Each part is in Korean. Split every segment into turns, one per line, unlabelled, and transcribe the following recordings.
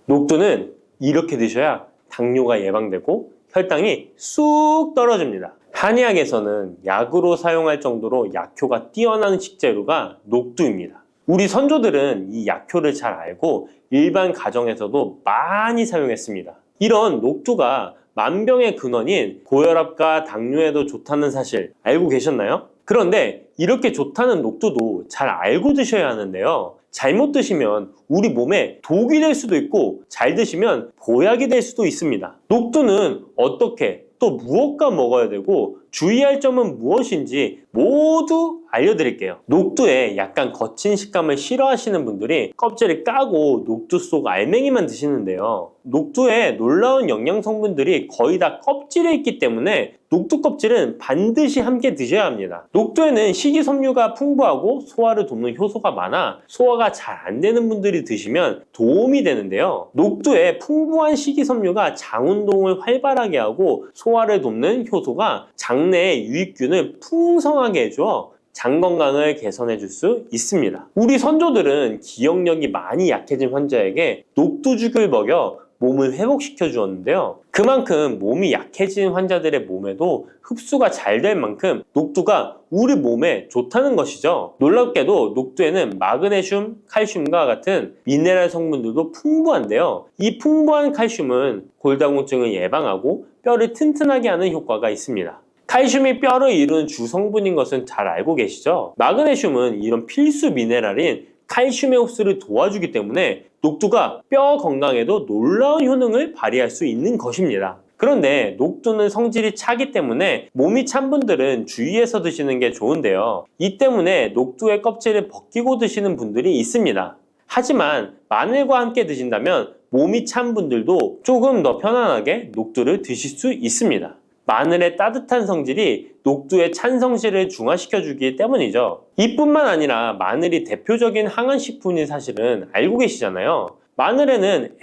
녹두는 이렇게 드셔야 당뇨가 예방되고 혈당이 쑥 떨어집니다. 한의학에서는 약으로 사용할 정도로 약효가 뛰어난 식재료가 녹두입니다. 우리 선조들은 이 약효를 잘 알고 일반 가정에서도 많이 사용했습니다. 이런 녹두가 만병의 근원인 고혈압과 당뇨에도 좋다는 사실 알고 계셨나요? 그런데 이렇게 좋다는 녹두도 잘 알고 드셔야 하는데요. 잘못 드시면 우리 몸에 독이 될 수도 있고 잘 드시면 보약이 될 수도 있습니다. 녹두는 어떻게 또 무엇과 먹어야 되고 주의할 점은 무엇인지 모두 알려드릴게요. 녹두에 약간 거친 식감을 싫어하시는 분들이 껍질을 까고 녹두 속 알맹이만 드시는데요. 녹두에 놀라운 영양 성분들이 거의 다 껍질에 있기 때문에 녹두 껍질은 반드시 함께 드셔야 합니다. 녹두에는 식이섬유가 풍부하고 소화를 돕는 효소가 많아 소화가 잘 안 되는 분들이 드시면 도움이 되는데요. 녹두에 풍부한 식이섬유가 장 운동을 활발하게 하고 소화를 돕는 효소가 장내의 유익균을 풍성하게 해줘 장 건강을 개선해 줄 수 있습니다. 우리 선조들은 기억력이 많이 약해진 환자에게 녹두죽을 먹여 몸을 회복시켜 주었는데요. 그만큼 몸이 약해진 환자들의 몸에도 흡수가 잘 될 만큼 녹두가 우리 몸에 좋다는 것이죠. 놀랍게도 녹두에는 마그네슘, 칼슘과 같은 미네랄 성분들도 풍부한데요. 이 풍부한 칼슘은 골다공증을 예방하고 뼈를 튼튼하게 하는 효과가 있습니다. 칼슘이 뼈를 이루는 주성분인 것은 잘 알고 계시죠? 마그네슘은 이런 필수 미네랄인 칼슘의 흡수를 도와주기 때문에 녹두가 뼈 건강에도 놀라운 효능을 발휘할 수 있는 것입니다. 그런데 녹두는 성질이 차기 때문에 몸이 찬 분들은 주의해서 드시는 게 좋은데요. 이 때문에 녹두의 껍질을 벗기고 드시는 분들이 있습니다. 하지만 마늘과 함께 드신다면 몸이 찬 분들도 조금 더 편안하게 녹두를 드실 수 있습니다. 마늘의 따뜻한 성질이 녹두의 찬 성질을 중화시켜주기 때문이죠. 이뿐만 아니라 마늘이 대표적인 항암식품인 사실은 알고 계시잖아요. 마늘에는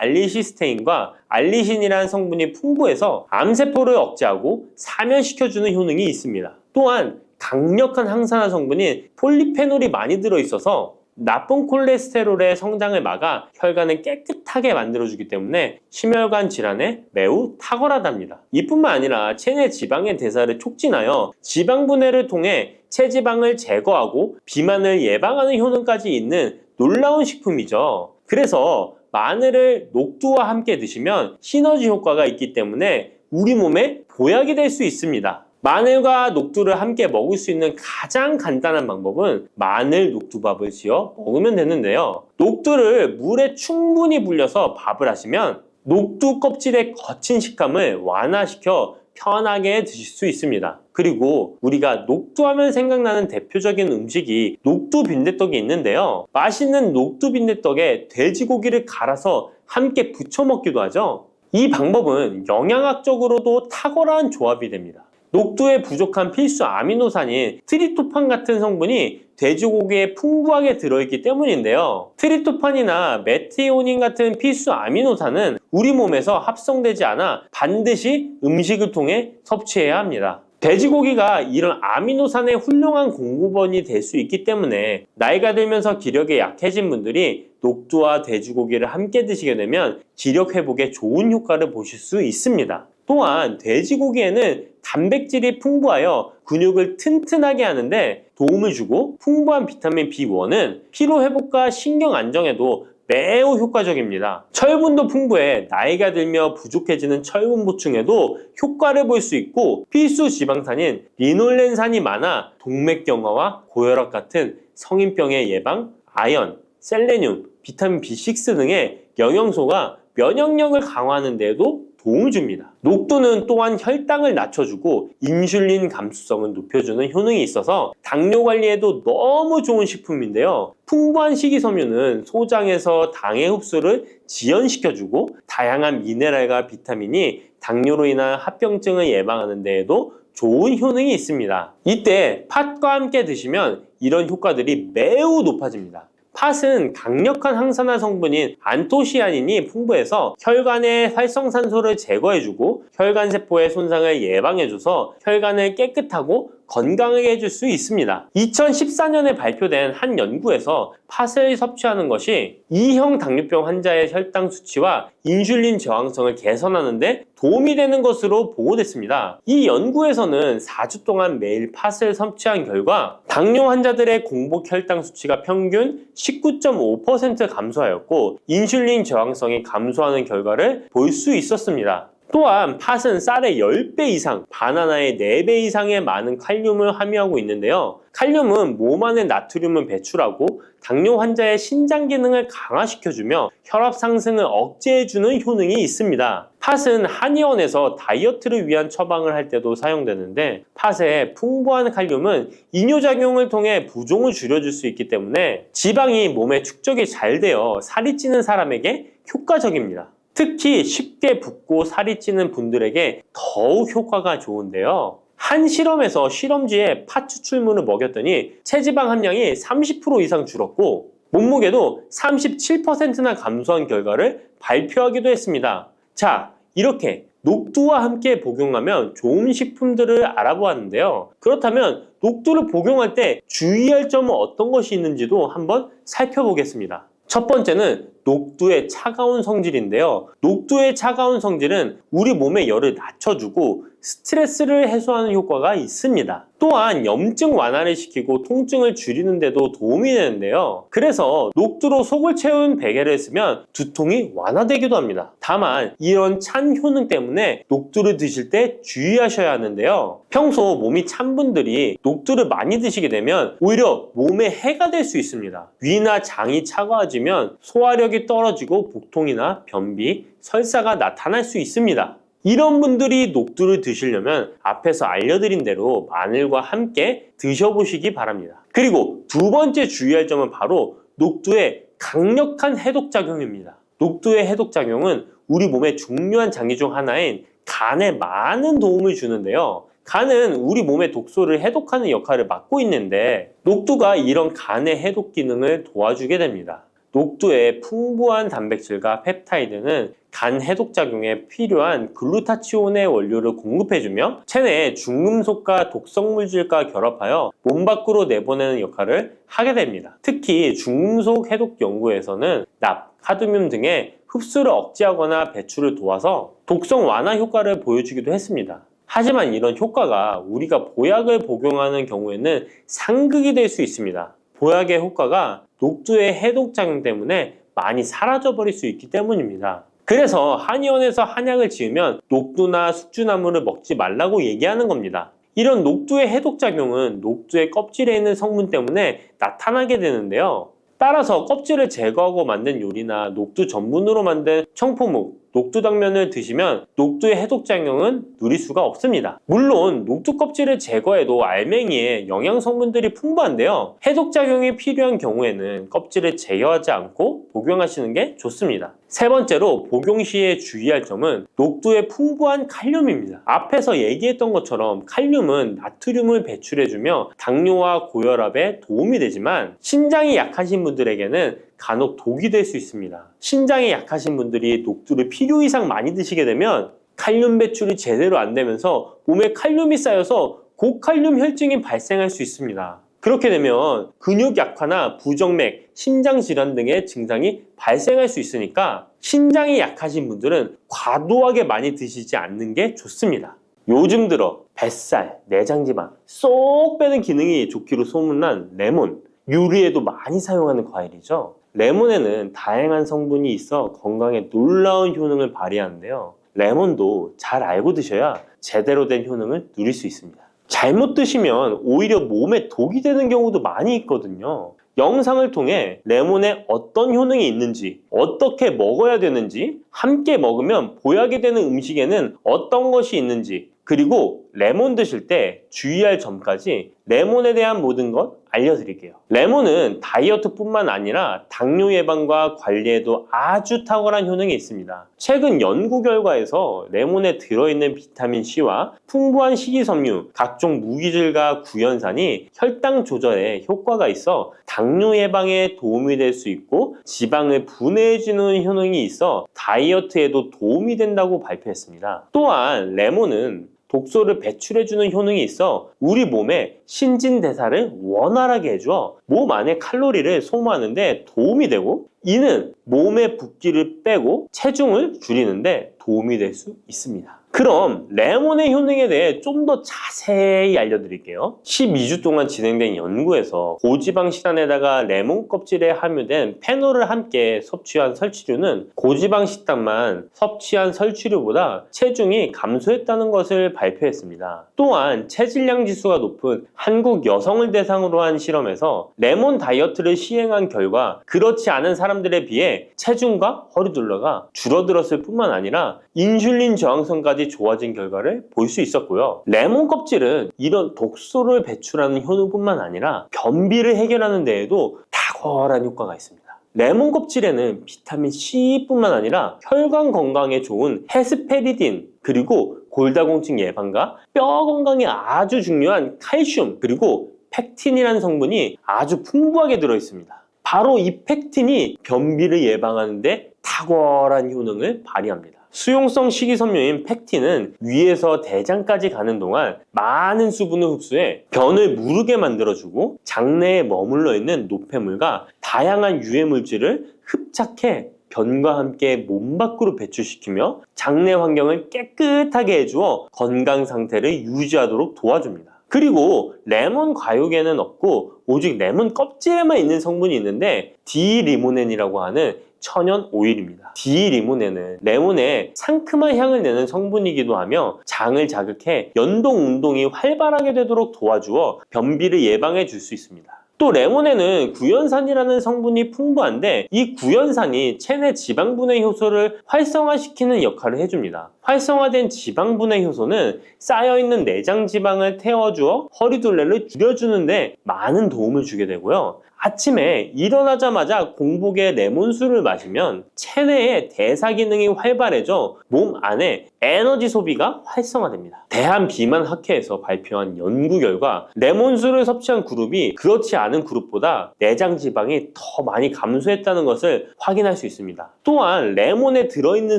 S알리시스테인과 알리신이라는 성분이 풍부해서 암세포를 억제하고 사면시켜주는 효능이 있습니다. 또한 강력한 항산화 성분인 폴리페놀이 많이 들어있어서 나쁜 콜레스테롤의 성장을 막아 혈관을 깨끗하게 만들어주기 때문에 심혈관 질환에 매우 탁월하답니다. 이뿐만 아니라 체내 지방의 대사를 촉진하여 지방 분해를 통해 체지방을 제거하고 비만을 예방하는 효능까지 있는 놀라운 식품이죠. 그래서 마늘을 녹두와 함께 드시면 시너지 효과가 있기 때문에 우리 몸에 보약이 될 수 있습니다. 마늘과 녹두를 함께 먹을 수 있는 가장 간단한 방법은 마늘 녹두밥을 지어 먹으면 되는데요. 녹두를 물에 충분히 불려서 밥을 하시면 녹두 껍질의 거친 식감을 완화시켜 편하게 드실 수 있습니다. 그리고 우리가 녹두하면 생각나는 대표적인 음식이 녹두 빈대떡이 있는데요. 맛있는 녹두 빈대떡에 돼지고기를 갈아서 함께 부쳐 먹기도 하죠. 이 방법은 영양학적으로도 탁월한 조합이 됩니다. 녹두에 부족한 필수 아미노산인 트립토판 같은 성분이 돼지고기에 풍부하게 들어있기 때문인데요. 트립토판이나 메티오닌 같은 필수 아미노산은 우리 몸에서 합성되지 않아 반드시 음식을 통해 섭취해야 합니다. 돼지고기가 이런 아미노산의 훌륭한 공급원이 될 수 있기 때문에 나이가 들면서 기력이 약해진 분들이 녹두와 돼지고기를 함께 드시게 되면 기력 회복에 좋은 효과를 보실 수 있습니다. 또한 돼지고기에는 단백질이 풍부하여 근육을 튼튼하게 하는데 도움을 주고 풍부한 비타민 B1은 피로 회복과 신경 안정에도 매우 효과적입니다. 철분도 풍부해 나이가 들며 부족해지는 철분 보충에도 효과를 볼 수 있고 필수 지방산인 리놀렌산이 많아 동맥경화와 고혈압 같은 성인병의 예방, 아연, 셀레늄, 비타민 B6 등의 영양소가 면역력을 강화하는 데에도 도움을 줍니다. 녹두는 또한 혈당을 낮춰주고 인슐린 감수성을 높여주는 효능이 있어서 당뇨 관리에도 너무 좋은 식품인데요. 풍부한 식이섬유는 소장에서 당의 흡수를 지연시켜주고 다양한 미네랄과 비타민이 당뇨로 인한 합병증을 예방하는 데에도 좋은 효능이 있습니다. 이때 팥과 함께 드시면 이런 효과들이 매우 높아집니다. 팥은 강력한 항산화 성분인 안토시아닌이 풍부해서 혈관의 활성산소를 제거해주고 혈관세포의 손상을 예방해줘서 혈관을 깨끗하고 건강하게 해줄 수 있습니다. 2014년에 발표된 한 연구에서 팥을 섭취하는 것이 2형 당뇨병 환자의 혈당 수치와 인슐린 저항성을 개선하는 데 도움이 되는 것으로 보고됐습니다. 이 연구에서는 4주 동안 매일 팥을 섭취한 결과 당뇨 환자들의 공복 혈당 수치가 평균 19.5% 감소하였고 인슐린 저항성이 감소하는 결과를 볼 수 있었습니다. 또한 팥은 쌀의 10배 이상, 바나나의 4배 이상의 많은 칼륨을 함유하고 있는데요. 칼륨은 몸 안에 나트륨을 배출하고 당뇨 환자의 신장 기능을 강화시켜주며 혈압 상승을 억제해주는 효능이 있습니다. 팥은 한의원에서 다이어트를 위한 처방을 할 때도 사용되는데 팥의 풍부한 칼륨은 이뇨작용을 통해 부종을 줄여줄 수 있기 때문에 지방이 몸에 축적이 잘 되어 살이 찌는 사람에게 효과적입니다. 특히 쉽게 붓고 살이 찌는 분들에게 더욱 효과가 좋은데요. 한 실험에서 실험쥐에 팥 추출물을 먹였더니 체지방 함량이 30% 이상 줄었고 몸무게도 37%나 감소한 결과를 발표하기도 했습니다. 자, 이렇게 녹두와 함께 복용하면 좋은 식품들을 알아보았는데요. 그렇다면 녹두를 복용할 때 주의할 점은 어떤 것이 있는지도 한번 살펴보겠습니다. 첫 번째는 녹두의 차가운 성질인데요. 녹두의 차가운 성질은 우리 몸의 열을 낮춰주고 스트레스를 해소하는 효과가 있습니다. 또한 염증 완화를 시키고 통증을 줄이는 데도 도움이 되는데요. 그래서 녹두로 속을 채운 베개를 쓰면 두통이 완화되기도 합니다. 다만 이런 찬 효능 때문에 녹두를 드실 때 주의하셔야 하는데요. 평소 몸이 찬 분들이 녹두를 많이 드시게 되면 오히려 몸에 해가 될 수 있습니다. 위나 장이 차가워지면 소화력이 떨어지고 복통이나 변비, 설사가 나타날 수 있습니다. 이런 분들이 녹두를 드시려면 앞에서 알려드린 대로 마늘과 함께 드셔보시기 바랍니다. 그리고 두 번째 주의할 점은 바로 녹두의 강력한 해독작용입니다. 녹두의 해독작용은 우리 몸의 중요한 장기 중 하나인 간에 많은 도움을 주는데요. 간은 우리 몸의 독소를 해독하는 역할을 맡고 있는데 녹두가 이런 간의 해독 기능을 도와주게 됩니다. 녹두의 풍부한 단백질과 펩타이드는 간 해독작용에 필요한 글루타치온의 원료를 공급해주며 체내에 중금속과 독성물질과 결합하여 몸 밖으로 내보내는 역할을 하게 됩니다. 특히 중금속 해독 연구에서는 납, 카드뮴 등의 흡수를 억제하거나 배출을 도와서 독성 완화 효과를 보여주기도 했습니다. 하지만 이런 효과가 우리가 보약을 복용하는 경우에는 상극이 될 수 있습니다. 보약의 효과가 녹두의 해독작용 때문에 많이 사라져버릴 수 있기 때문입니다. 그래서 한의원에서 한약을 지으면 녹두나 숙주나물을 먹지 말라고 얘기하는 겁니다. 이런 녹두의 해독작용은 녹두의 껍질에 있는 성분 때문에 나타나게 되는데요. 따라서 껍질을 제거하고 만든 요리나 녹두 전분으로 만든 청포묵, 녹두당면을 드시면 녹두의 해독작용은 누릴 수가 없습니다. 물론 녹두 껍질을 제거해도 알맹이에 영양성분들이 풍부한데요. 해독작용이 필요한 경우에는 껍질을 제거하지 않고 복용하시는 게 좋습니다. 세 번째로 복용 시에 주의할 점은 녹두의 풍부한 칼륨입니다. 앞에서 얘기했던 것처럼 칼륨은 나트륨을 배출해주며 당뇨와 고혈압에 도움이 되지만 신장이 약하신 분들에게는 간혹 독이 될 수 있습니다. 신장이 약하신 분들이 녹두를 필요 이상 많이 드시게 되면 칼륨 배출이 제대로 안 되면서 몸에 칼륨이 쌓여서 고칼륨 혈증이 발생할 수 있습니다. 그렇게 되면 근육 약화나 부정맥, 심장 질환 등의 증상이 발생할 수 있으니까 신장이 약하신 분들은 과도하게 많이 드시지 않는 게 좋습니다. 요즘 들어 뱃살, 내장지방 쏙 빼는 기능이 좋기로 소문난 레몬, 요리에도 많이 사용하는 과일이죠. 레몬에는 다양한 성분이 있어 건강에 놀라운 효능을 발휘하는데요. 레몬도 잘 알고 드셔야 제대로 된 효능을 누릴 수 있습니다. 잘못 드시면 오히려 몸에 독이 되는 경우도 많이 있거든요. 영상을 통해 레몬에 어떤 효능이 있는지, 어떻게 먹어야 되는지, 함께 먹으면 보약이 되는 음식에는 어떤 것이 있는지, 그리고 레몬 드실 때 주의할 점까지 레몬에 대한 모든 것 알려드릴게요. 레몬은 다이어트뿐만 아니라 당뇨 예방과 관리에도 아주 탁월한 효능이 있습니다. 최근 연구 결과에서 레몬에 들어있는 비타민C와 풍부한 식이섬유, 각종 무기질과 구연산이 혈당 조절에 효과가 있어 당뇨 예방에 도움이 될 수 있고 지방을 분해해주는 효능이 있어 다이어트에도 도움이 된다고 발표했습니다. 또한 레몬은 독소를 배출해주는 효능이 있어 우리 몸의 신진대사를 원활하게 해줘 몸 안에 칼로리를 소모하는데 도움이 되고, 이는 몸의 붓기를 빼고 체중을 줄이는데 도움이 될 수 있습니다. 그럼 레몬의 효능에 대해 좀 더 자세히 알려드릴게요. 12주 동안 진행된 연구에서 고지방 식단에다가 레몬 껍질에 함유된 페놀을 함께 섭취한 설치류는 고지방 식단만 섭취한 설치류보다 체중이 감소했다는 것을 발표했습니다. 또한 체질량 지수가 높은 한국 여성을 대상으로 한 실험에서 레몬 다이어트를 시행한 결과 그렇지 않은 사람들에 비해 체중과 허리둘레가 줄어들었을 뿐만 아니라 인슐린 저항성까지 좋아진 결과를 볼 수 있었고요. 레몬 껍질은 이런 독소를 배출하는 효능뿐만 아니라 변비를 해결하는 데에도 탁월한 효과가 있습니다. 레몬 껍질에는 비타민 C뿐만 아니라 혈관 건강에 좋은 헤스페리딘, 그리고 골다공증 예방과 뼈 건강에 아주 중요한 칼슘, 그리고 팩틴이라는 성분이 아주 풍부하게 들어있습니다. 바로 이 팩틴이 변비를 예방하는 데 탁월한 효능을 발휘합니다. 수용성 식이섬유인 팩틴은 위에서 대장까지 가는 동안 많은 수분을 흡수해 변을 무르게 만들어주고, 장내에 머물러 있는 노폐물과 다양한 유해 물질을 흡착해 변과 함께 몸 밖으로 배출시키며 장내 환경을 깨끗하게 해주어 건강 상태를 유지하도록 도와줍니다. 그리고 레몬 과육에는 없고 오직 레몬 껍질에만 있는 성분이 있는데 디리모넨이라고 하는 천연 오일입니다. 디리모넨은 레몬의 상큼한 향을 내는 성분이기도 하며 장을 자극해 연동 운동이 활발하게 되도록 도와주어 변비를 예방해 줄 수 있습니다. 또 레몬에는 구연산이라는 성분이 풍부한데 이 구연산이 체내 지방분해 효소를 활성화시키는 역할을 해줍니다. 활성화된 지방분해 효소는 쌓여있는 내장 지방을 태워주어 허리둘레를 줄여주는데 많은 도움을 주게 되고요. 아침에 일어나자마자 공복에 레몬수를 마시면 체내의 대사 기능이 활발해져 몸 안에 에너지 소비가 활성화됩니다. 대한비만학회에서 발표한 연구 결과 레몬수를 섭취한 그룹이 그렇지 않은 그룹보다 내장 지방이 더 많이 감소했다는 것을 확인할 수 있습니다. 또한 레몬에 들어있는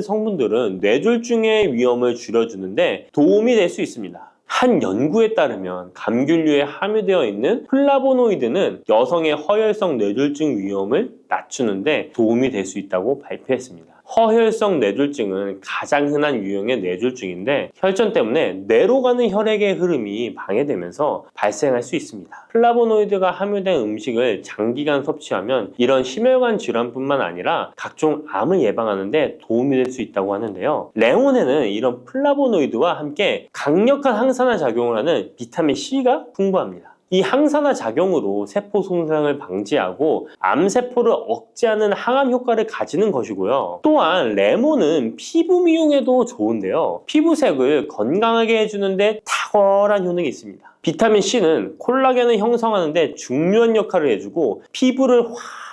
성분들은 뇌졸중의 위험을 줄여주는데 도움이 될 수 있습니다. 한 연구에 따르면 감귤류에 함유되어 있는 플라보노이드는 여성의 허혈성 뇌졸중 위험을 낮추는데 도움이 될 수 있다고 발표했습니다. 허혈성 뇌졸중은 가장 흔한 유형의 뇌졸중인데 혈전 때문에 뇌로 가는 혈액의 흐름이 방해되면서 발생할 수 있습니다. 플라보노이드가 함유된 음식을 장기간 섭취하면 이런 심혈관 질환뿐만 아니라 각종 암을 예방하는 데 도움이 될 수 있다고 하는데요. 레몬에는 이런 플라보노이드와 함께 강력한 항산화 작용을 하는 비타민 C가 풍부합니다. 이 항산화 작용으로 세포 손상을 방지하고 암세포를 억제하는 항암 효과를 가지는 것이고요. 또한 레몬은 피부 미용에도 좋은데요. 피부색을 건강하게 해주는데 탁월한 효능이 있습니다. 비타민 C는 콜라겐을 형성하는데 중요한 역할을 해주고 피부를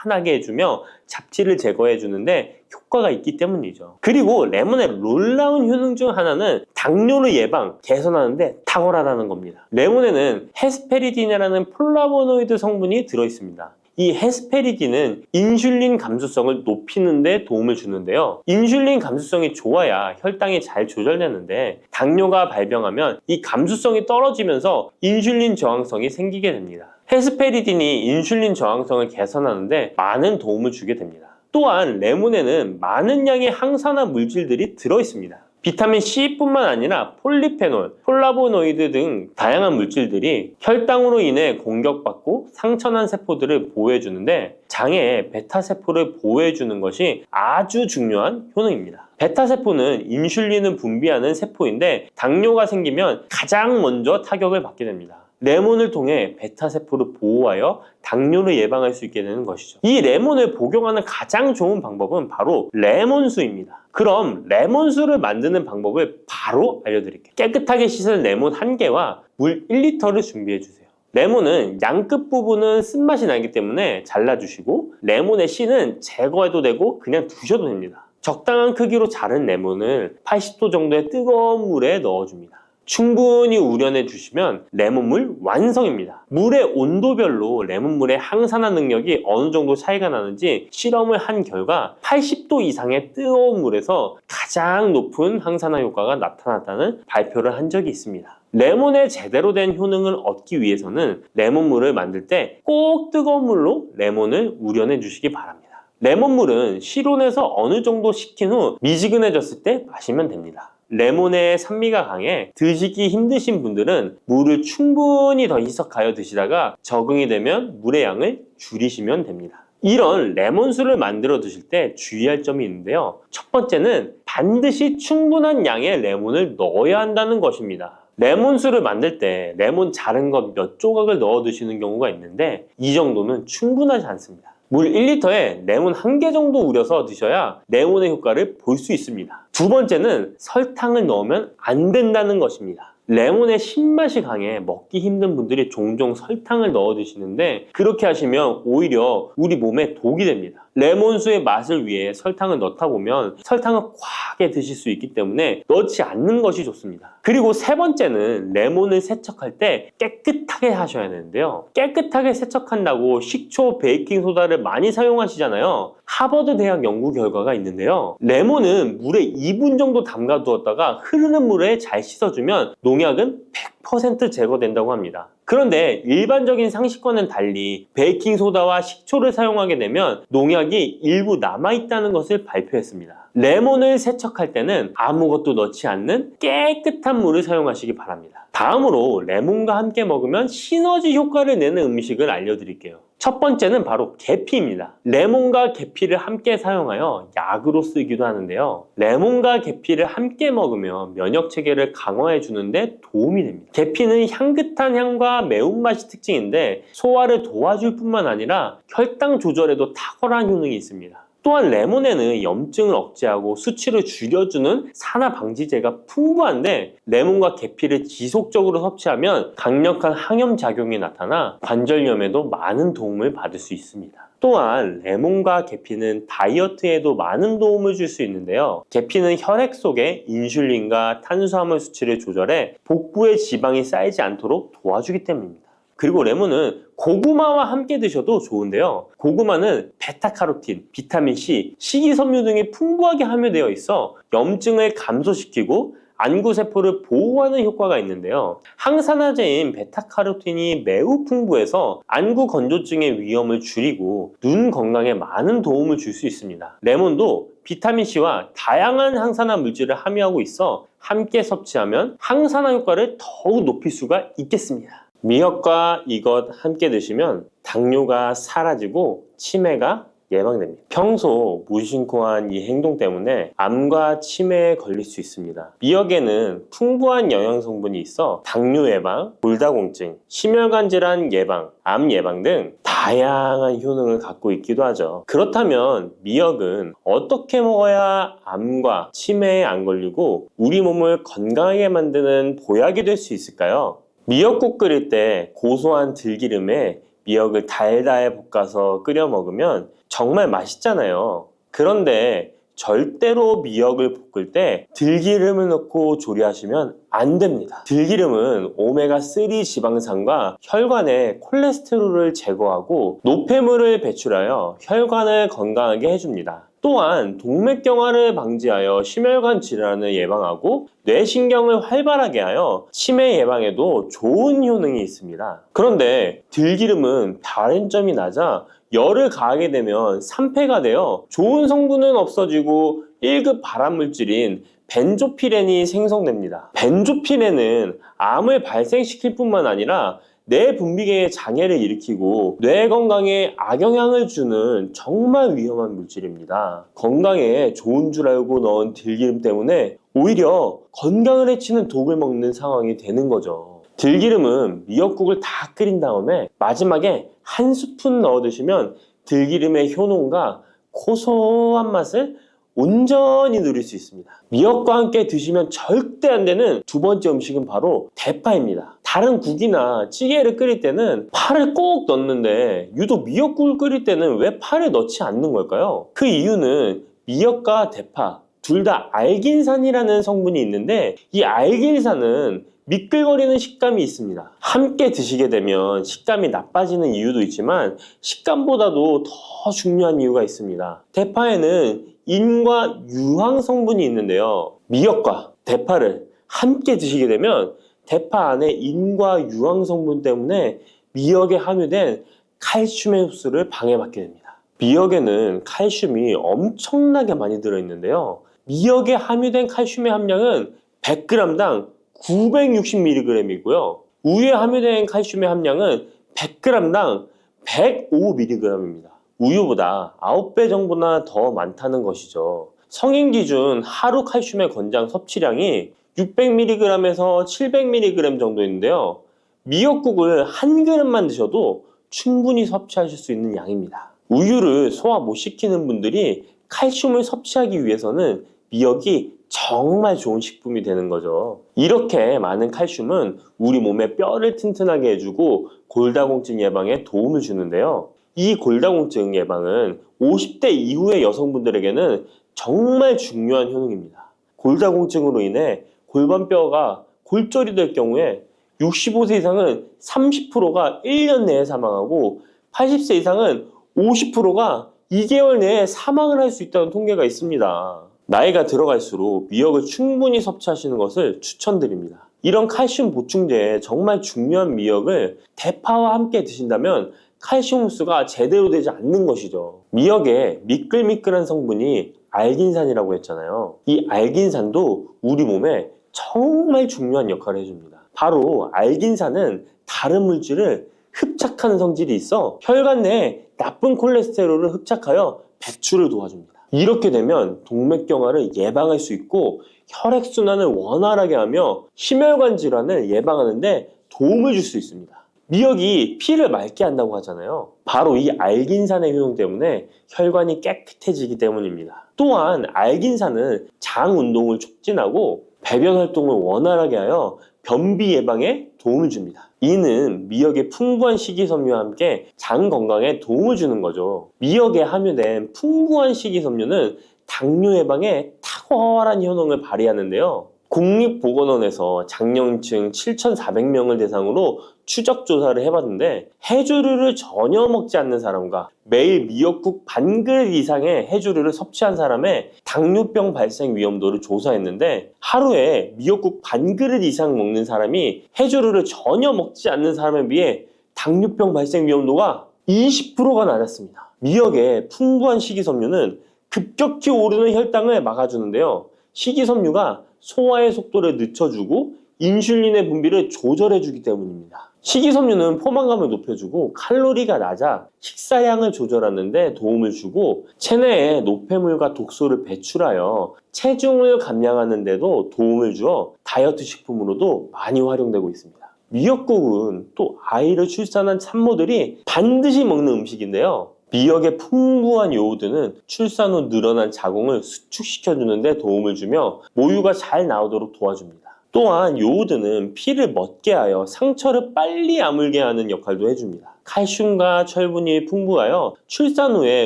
환하게 해주며 잡티를 제거해 주는데 효과가 있기 때문이죠. 그리고 레몬의 놀라운 효능 중 하나는 당뇨를 예방, 개선하는데 탁월하다는 겁니다. 레몬에는 헤스페리딘이라는 플라보노이드 성분이 들어있습니다. 이 헤스페리딘은 인슐린 감수성을 높이는 데 도움을 주는데요. 인슐린 감수성이 좋아야 혈당이 잘 조절되는데 당뇨가 발병하면 이 감수성이 떨어지면서 인슐린 저항성이 생기게 됩니다. 헤스페리딘이 인슐린 저항성을 개선하는데 많은 도움을 주게 됩니다. 또한 레몬에는 많은 양의 항산화 물질들이 들어있습니다. 비타민 C뿐만 아니라 폴리페놀, 플라보노이드 등 다양한 물질들이 혈당으로 인해 공격받고 상처난 세포들을 보호해주는데 장에 베타세포를 보호해주는 것이 아주 중요한 효능입니다. 베타세포는 인슐린을 분비하는 세포인데 당뇨가 생기면 가장 먼저 타격을 받게 됩니다. 레몬을 통해 베타세포를 보호하여 당뇨를 예방할 수 있게 되는 것이죠. 이 레몬을 복용하는 가장 좋은 방법은 바로 레몬수입니다. 그럼 레몬수를 만드는 방법을 바로 알려드릴게요. 깨끗하게 씻은 레몬 1개와 물 1리터를 준비해주세요. 레몬은 양끝 부분은 쓴맛이 나기 때문에 잘라주시고 레몬의 씨는 제거해도 되고 그냥 두셔도 됩니다. 적당한 크기로 자른 레몬을 80도 정도의 뜨거운 물에 넣어줍니다. 충분히 우려내 주시면 레몬물 완성입니다. 물의 온도별로 레몬물의 항산화 능력이 어느 정도 차이가 나는지 실험을 한 결과 80도 이상의 뜨거운 물에서 가장 높은 항산화 효과가 나타났다는 발표를 한 적이 있습니다. 레몬의 제대로 된 효능을 얻기 위해서는 레몬물을 만들 때 꼭 뜨거운 물로 레몬을 우려내 주시기 바랍니다. 레몬물은 실온에서 어느 정도 식힌 후 미지근해졌을 때 마시면 됩니다. 레몬의 산미가 강해 드시기 힘드신 분들은 물을 충분히 더 희석하여 드시다가 적응이 되면 물의 양을 줄이시면 됩니다. 이런 레몬술을 만들어 드실 때 주의할 점이 있는데요. 첫 번째는 반드시 충분한 양의 레몬을 넣어야 한다는 것입니다. 레몬술을 만들 때 레몬 자른 것 몇 조각을 넣어 드시는 경우가 있는데 이 정도는 충분하지 않습니다. 물 1리터에 레몬 1개 정도 우려서 드셔야 레몬의 효과를 볼 수 있습니다. 두 번째는 설탕을 넣으면 안 된다는 것입니다. 레몬의 신맛이 강해 먹기 힘든 분들이 종종 설탕을 넣어 드시는데 그렇게 하시면 오히려 우리 몸에 독이 됩니다. 레몬수의 맛을 위해 설탕을 넣다 보면 설탕을 과하게 드실 수 있기 때문에 넣지 않는 것이 좋습니다. 그리고 세 번째는 레몬을 세척할 때 깨끗하게 하셔야 되는데요. 깨끗하게 세척한다고 식초, 베이킹소다를 많이 사용하시잖아요. 하버드 대학 연구 결과가 있는데요. 레몬은 물에 2분 정도 담가 두었다가 흐르는 물에 잘 씻어주면 농약은 100% 제거된다고 합니다. 그런데 일반적인 상식과는 달리 베이킹소다와 식초를 사용하게 되면 농약이 일부 남아있다는 것을 발표했습니다. 레몬을 세척할 때는 아무것도 넣지 않는 깨끗한 물을 사용하시기 바랍니다. 다음으로 레몬과 함께 먹으면 시너지 효과를 내는 음식을 알려드릴게요. 첫 번째는 바로 계피입니다. 레몬과 계피를 함께 사용하여 약으로 쓰기도 하는데요. 레몬과 계피를 함께 먹으면 면역 체계를 강화해 주는데 도움이 됩니다. 계피는 향긋한 향과 매운맛이 특징인데 소화를 도와줄 뿐만 아니라 혈당 조절에도 탁월한 효능이 있습니다. 또한 레몬에는 염증을 억제하고 수치를 줄여주는 산화 방지제가 풍부한데 레몬과 계피를 지속적으로 섭취하면 강력한 항염 작용이 나타나 관절염에도 많은 도움을 받을 수 있습니다. 또한 레몬과 계피는 다이어트에도 많은 도움을 줄 수 있는데요. 계피는 혈액 속에 인슐린과 탄수화물 수치를 조절해 복부에 지방이 쌓이지 않도록 도와주기 때문입니다. 그리고 레몬은 고구마와 함께 드셔도 좋은데요. 고구마는 베타카로틴, 비타민C, 식이섬유 등이 풍부하게 함유되어 있어 염증을 감소시키고 안구세포를 보호하는 효과가 있는데요. 항산화제인 베타카로틴이 매우 풍부해서 안구 건조증의 위험을 줄이고 눈 건강에 많은 도움을 줄 수 있습니다. 레몬도 비타민C와 다양한 항산화 물질을 함유하고 있어 함께 섭취하면 항산화 효과를 더욱 높일 수가 있겠습니다. 미역과 이것 함께 드시면 당뇨가 사라지고 치매가 예방됩니다. 평소 무심코한 이 행동 때문에 암과 치매에 걸릴 수 있습니다. 미역에는 풍부한 영양 성분이 있어 당뇨 예방, 골다공증, 심혈관 질환 예방, 암 예방 등 다양한 효능을 갖고 있기도 하죠. 그렇다면 미역은 어떻게 먹어야 암과 치매에 안 걸리고 우리 몸을 건강하게 만드는 보약이 될 수 있을까요? 미역국 끓일 때 고소한 들기름에 미역을 달달 볶아서 끓여 먹으면 정말 맛있잖아요. 그런데 절대로 미역을 볶을 때 들기름을 넣고 조리하시면 안 됩니다. 들기름은 오메가3 지방산과 혈관의 콜레스테롤을 제거하고 노폐물을 배출하여 혈관을 건강하게 해줍니다. 또한 동맥경화를 방지하여 심혈관 질환을 예방하고 뇌신경을 활발하게 하여 치매 예방에도 좋은 효능이 있습니다. 그런데 들기름은 다른 점이 낮아 열을 가하게 되면 산패가 되어 좋은 성분은 없어지고 1급 발암물질인 벤조피렌이 생성됩니다. 벤조피렌은 암을 발생시킬 뿐만 아니라 뇌 분비계의 장애를 일으키고 뇌 건강에 악영향을 주는 정말 위험한 물질입니다. 건강에 좋은 줄 알고 넣은 들기름 때문에 오히려 건강을 해치는 독을 먹는 상황이 되는 거죠. 들기름은 미역국을 다 끓인 다음에 마지막에 한 스푼 넣어 드시면 들기름의 효능과 고소한 맛을 온전히 누릴 수 있습니다. 미역과 함께 드시면 절대 안 되는 두 번째 음식은 바로 대파입니다. 다른 국이나 찌개를 끓일 때는 파를 꼭 넣는데 유독 미역국을 끓일 때는 왜 파를 넣지 않는 걸까요? 그 이유는 미역과 대파, 둘 다 알긴산이라는 성분이 있는데 이 알긴산은 미끌거리는 식감이 있습니다. 함께 드시게 되면 식감이 나빠지는 이유도 있지만 식감보다도 더 중요한 이유가 있습니다. 대파에는 인과 유황 성분이 있는데요. 미역과 대파를 함께 드시게 되면 대파 안에 인과 유황 성분 때문에 미역에 함유된 칼슘의 흡수를 방해받게 됩니다. 미역에는 칼슘이 엄청나게 많이 들어있는데요. 미역에 함유된 칼슘의 함량은 100g당 960mg이고요. 우유에 함유된 칼슘의 함량은 100g당 105mg입니다. 우유보다 9배 정도나 더 많다는 것이죠. 성인 기준 하루 칼슘의 권장 섭취량이 600mg에서 700mg 정도인데요. 미역국을 한 그릇만 드셔도 충분히 섭취하실 수 있는 양입니다. 우유를 소화 못 시키는 분들이 칼슘을 섭취하기 위해서는 미역이 정말 좋은 식품이 되는 거죠. 이렇게 많은 칼슘은 우리 몸의 뼈를 튼튼하게 해주고 골다공증 예방에 도움을 주는데요. 이 골다공증 예방은 50대 이후의 여성분들에게는 정말 중요한 효능입니다. 골다공증으로 인해 골반뼈가 골절이 될 경우에 65세 이상은 30%가 1년 내에 사망하고 80세 이상은 50%가 2개월 내에 사망을 할 수 있다는 통계가 있습니다. 나이가 들어갈수록 미역을 충분히 섭취하시는 것을 추천드립니다. 이런 칼슘 보충제에 정말 중요한 미역을 대파와 함께 드신다면 칼슘 흡수가 제대로 되지 않는 것이죠. 미역에 미끌미끌한 성분이 알긴산이라고 했잖아요. 이 알긴산도 우리 몸에 정말 중요한 역할을 해줍니다. 바로 알긴산은 다른 물질을 흡착하는 성질이 있어 혈관 내에 나쁜 콜레스테롤을 흡착하여 배출을 도와줍니다. 이렇게 되면 동맥경화를 예방할 수 있고 혈액순환을 원활하게 하며 심혈관 질환을 예방하는 데 도움을 줄 수 있습니다. 미역이 피를 맑게 한다고 하잖아요. 바로 이 알긴산의 효능 때문에 혈관이 깨끗해지기 때문입니다. 또한 알긴산은 장 운동을 촉진하고 배변 활동을 원활하게 하여 변비 예방에 도움을 줍니다. 이는 미역의 풍부한 식이섬유와 함께 장 건강에 도움을 주는 거죠. 미역에 함유된 풍부한 식이섬유는 당뇨 예방에 탁월한 효능을 발휘하는데요. 국립보건원에서 장년층 7,400명을 대상으로 추적 조사를 해봤는데 해조류를 전혀 먹지 않는 사람과 매일 미역국 반 그릇 이상의 해조류를 섭취한 사람의 당뇨병 발생 위험도를 조사했는데 하루에 미역국 반 그릇 이상 먹는 사람이 해조류를 전혀 먹지 않는 사람에 비해 당뇨병 발생 위험도가 20%가 낮았습니다. 미역의 풍부한 식이섬유는 급격히 오르는 혈당을 막아주는데요. 식이섬유가 소화의 속도를 늦춰주고 인슐린의 분비를 조절해주기 때문입니다. 식이섬유는 포만감을 높여주고 칼로리가 낮아 식사량을 조절하는 데 도움을 주고 체내에 노폐물과 독소를 배출하여 체중을 감량하는 데도 도움을 주어 다이어트 식품으로도 많이 활용되고 있습니다. 미역국은 또 아이를 출산한 산모들이 반드시 먹는 음식인데요. 미역의 풍부한 요오드는 출산 후 늘어난 자궁을 수축시켜주는 데 도움을 주며 모유가 잘 나오도록 도와줍니다. 또한 요오드는 피를 멎게 하여 상처를 빨리 아물게 하는 역할도 해줍니다. 칼슘과 철분이 풍부하여 출산 후에